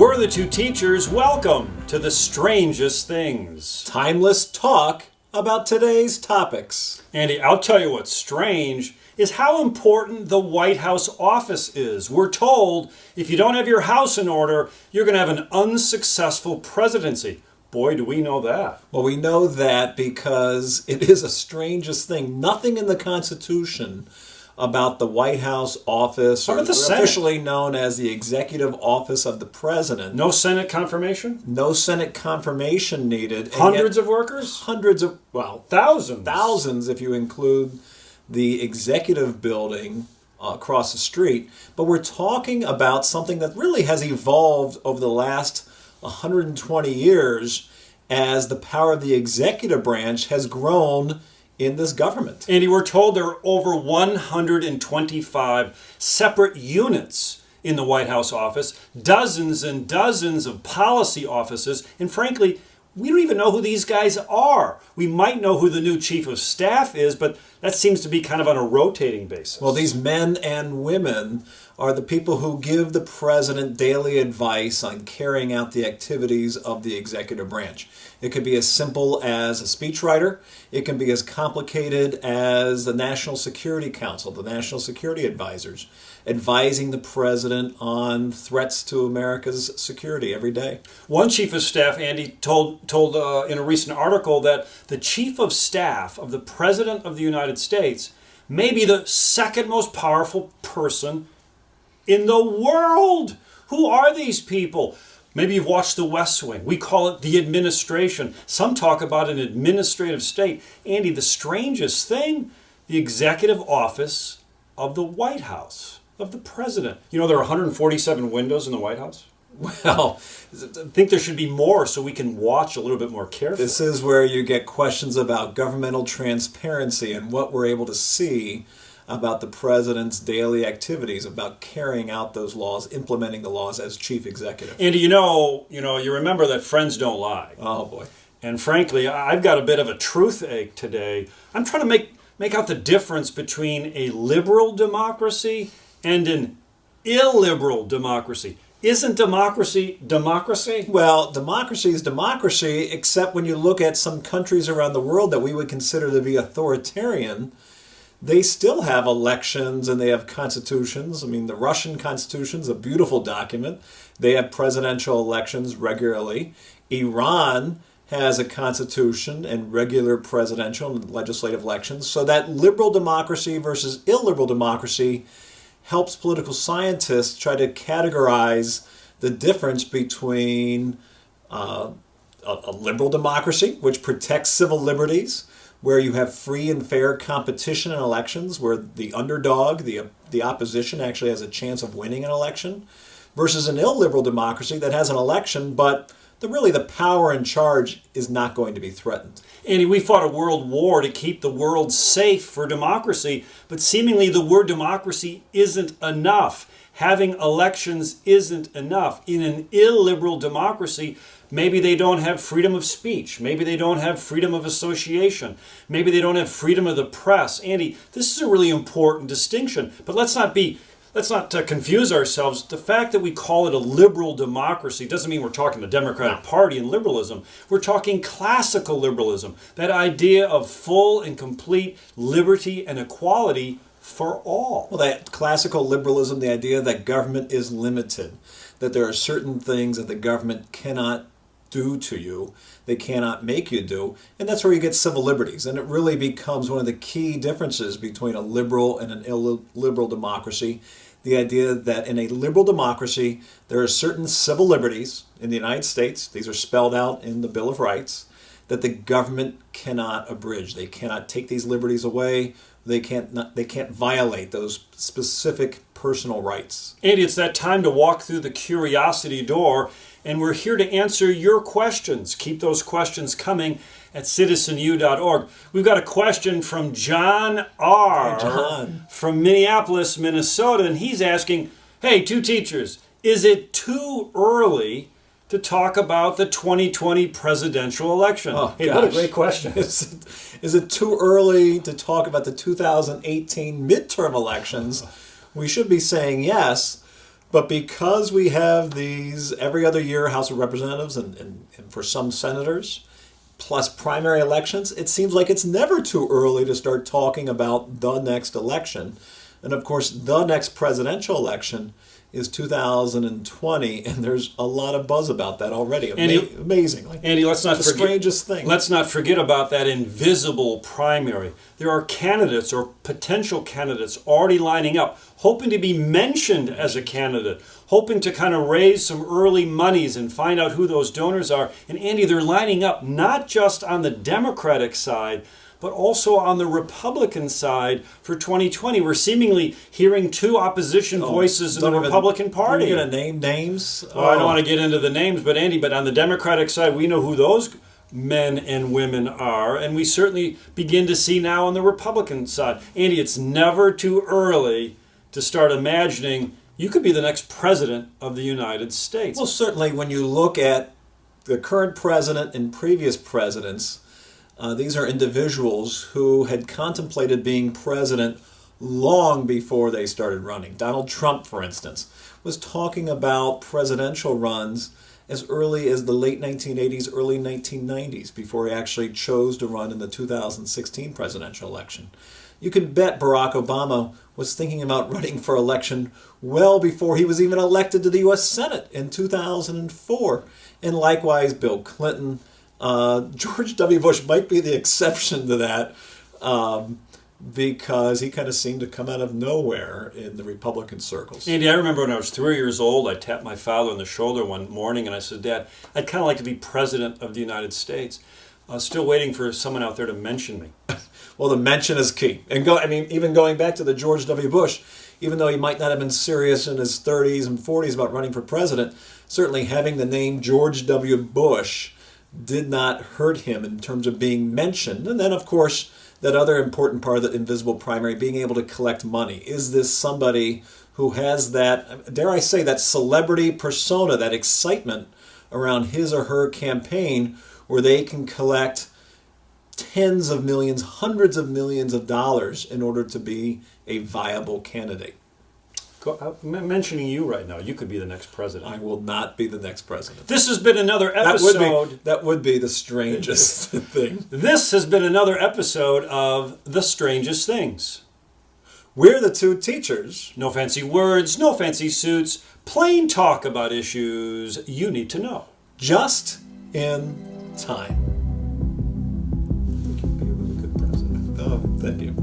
We're the two teachers. Welcome to the Strangest Things. Timeless talk about today's topics. Andy, I'll tell you what's strange is how important the White House office is. We're told if you don't have your house in order, you're going to have an unsuccessful presidency. Boy, do we know that. Well, we know that because it is a strangest thing. Nothing in the Constitution about the White House office, or officially known as the executive office of the president. No Senate confirmation? No Senate confirmation needed. Hundreds of workers? Hundreds of, well, thousands. Thousands if you include the executive building across the street. But we're talking about something that really has evolved over the last 120 years as the power of the executive branch has grown in this government. Andy, we're told there are over 125 separate units in the White House office, dozens and dozens of policy offices, and frankly, we don't even know who these guys are. We might know who the new chief of staff is, but that seems to be kind of on a rotating basis. Well, these men and women are the people who give the president daily advice on carrying out the activities of the executive branch. It could be as simple as a speechwriter. It can be as complicated as the National Security Council, the National Security Advisors, advising the president on threats to America's security every day. One chief of staff, Andy, told in a recent article that the chief of staff of the president of the United States may be the second most powerful person in the world. Who are these people? Maybe you've watched The West Wing. We call it the administration. Some talk about an administrative state. Andy, the strangest thing, the executive office of the White House, of the president. You know there are 147 windows in the White House? Well, I think there should be more so we can watch a little bit more carefully. This is where you get questions about governmental transparency and what we're able to see about the president's daily activities, about carrying out those laws, implementing the laws as chief executive. Andy, you remember that friends don't lie. Oh, boy. And frankly, I've got a bit of a truth ache today. I'm trying to make out the difference between a liberal democracy and an illiberal democracy. Isn't democracy democracy? Well, democracy is democracy, except when you look at some countries around the world that we would consider to be authoritarian. They still have elections and they have constitutions. I mean, the Russian constitution is a beautiful document. They have presidential elections regularly. Iran has a constitution and regular presidential and legislative elections. So that liberal democracy versus illiberal democracy helps political scientists try to categorize the difference between a liberal democracy, which protects civil liberties, where you have free and fair competition in elections, where the underdog, the opposition, actually has a chance of winning an election, versus an illiberal democracy that has an election, but the power in charge is not going to be threatened. Andy, we fought a world war to keep the world safe for democracy, but seemingly the word democracy isn't enough. Having elections isn't enough. In an illiberal democracy, maybe they don't have freedom of speech. Maybe they don't have freedom of association. Maybe they don't have freedom of the press. Andy, this is a really important distinction. But let's not confuse ourselves. The fact that we call it a liberal democracy doesn't mean we're talking the Democratic Party and liberalism. We're talking classical liberalism. That idea of full and complete liberty and equality for all. Well, that classical liberalism, the idea that government is limited, that there are certain things that the government cannot do to you, they cannot make you do, and that's where you get civil liberties. And it really becomes one of the key differences between a liberal and an illiberal democracy. The idea that in a liberal democracy, there are certain civil liberties in the United States, these are spelled out in the Bill of Rights, that the government cannot abridge. They cannot take these liberties away. They can't violate those specific personal rights. Andy, it's that time to walk through the curiosity door, and we're here to answer your questions. Keep those questions coming at citizenu.org. We've got a question from John R. Hey, John. From Minneapolis, Minnesota, and he's asking, hey, two teachers, is it too early to talk about the 2020 presidential election? Oh, hey, gosh. what a great question. Is it too early to talk about the 2018 midterm elections? We should be saying yes, But because we have these every other year House of Representatives and for some senators, plus primary elections, it seems like it's never too early to start talking about the next election. And of course, the next presidential election is 2020, and there's a lot of buzz about that already. Amazingly. Andy, let's not forget. Strangest thing. Let's not forget about that invisible primary. There are candidates or potential candidates already lining up, hoping to be mentioned as a candidate, hoping to kind of raise some early monies and find out who those donors are. And Andy, they're lining up not just on the Democratic side, but also on the Republican side for 2020. We're seemingly hearing two opposition voices in the Republican Party. You're going to name names? Well, I don't want to get into the names, but Andy, on the Democratic side, we know who those men and women are, and we certainly begin to see now on the Republican side. Andy, it's never too early to start imagining you could be the next president of the United States. Well, certainly when you look at the current president and previous presidents, these are individuals who had contemplated being president long before they started running. Donald Trump, for instance, was talking about presidential runs as early as the late 1980s, early 1990s, before he actually chose to run in the 2016 presidential election. You can bet Barack Obama was thinking about running for election well before he was even elected to the U.S. Senate in 2004. And likewise, Bill Clinton. George W. Bush might be the exception to that because he kind of seemed to come out of nowhere in the Republican circles. Andy, I remember when I was 3 years old, I tapped my father on the shoulder one morning and I said, Dad, I'd kind of like to be president of the United States. Still waiting for someone out there to mention me. Well, the mention is key. And even going back to the George W. Bush, even though he might not have been serious in his 30s and 40s about running for president, certainly having the name George W. Bush did not hurt him in terms of being mentioned. And then, of course, that other important part of the invisible primary, being able to collect money. Is this somebody who has that, dare I say, that celebrity persona, that excitement around his or her campaign where they can collect tens of millions, hundreds of millions of dollars in order to be a viable candidate? I'm mentioning you right now. You could be the next president. I will not be the next president. This has been another episode. That would be the strangest thing. This has been another episode of The Strangest Things. We're the two teachers. No fancy words, no fancy suits, plain talk about issues you need to know. Just in time. You can be a really good president. Oh, thank you.